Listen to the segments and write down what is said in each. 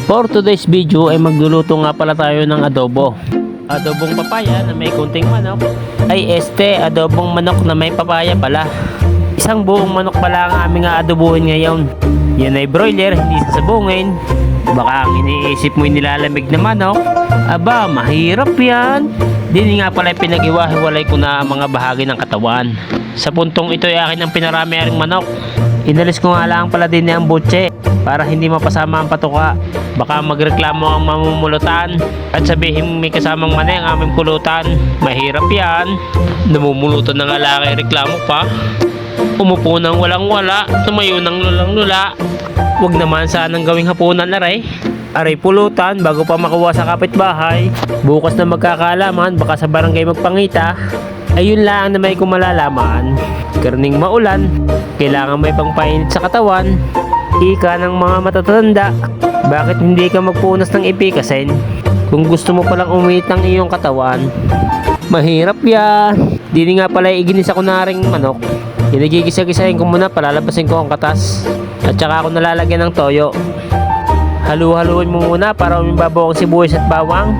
For today's video ay magluluto nga pala tayo ng adobo. Adobong papaya na may kunting manok. Adobong manok na may papaya pala. Isang buong manok pala ang aming aadobuhin ngayon. Yan ay broiler, hindi sasabungin. Baka ang iniisip mo nilalamig na manok. Aba, mahirap yan. Dini nga pala pinag-iwa-hiwalay ko na ang mga bahagi ng katawan. Sa puntong ito ay akin ang pinarami-aring manok. Inalis ko nga lang pala din ang butse para hindi mapasama ang patuka. Baka magreklamo ang mamumulutan at sabihin may kasamang mani ang aming pulutan. Mahirap yan. Namumulutan ng alaki reklamo pa. Umupo nang walang wala, tumayo nang lulang lula. Huwag naman sanang gawing hapunan aray. Aray pulutan bago pa makuha sa kapitbahay. Bukas na magkakaalaman, baka sa barangay magpangita. Ayun lang na may kumalalaman. Karning maulan, kailangan may pangpainit sa katawan. Ika ng mga matatanda, bakit hindi ka magpunas ng ipikasin kung gusto mo palang umiit ng iyong katawan? Mahirap yan. Dini nga pala iginisa ko na ring manok. Inagigisa-gisahin ko muna, palalabasin ko ang katas at saka ako nalalagyan ng toyo. Halu-haluin mo muna para umibabaw ang sibuyas at bawang.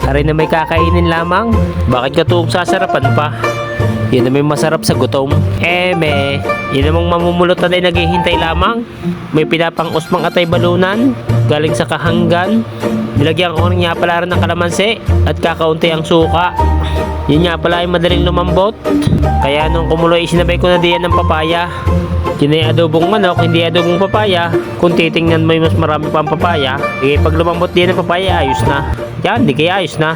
Aray na may kakainin lamang. Bakit ka tuong sasarapan pa? Yun na may masarap sa gutom. Yun namang mamumulutan ay naghihintay lamang. May pinapang usmang atay balunan galing sa kahanggan. Nilagyan ko nga pala rin ng kalamansi at kakaunti ang suka. Yun nga pala ay madaling lumambot. Kaya nung kumuloy isinabay ko na diyan ng papaya. Yun ay adobong manok, hindi adobong papaya. Kung titingnan mo mas marami pa ang papaya, pag lumambot diyan ng papaya, ayos na. Yan, di kaya ayos na.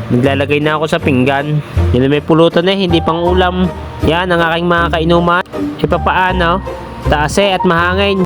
Naglalagay na ako sa pinggan. Yan na may pulutan na, hindi pang ulam. Yan ang aking mga kainuman. Papaano? Taase at mahangin.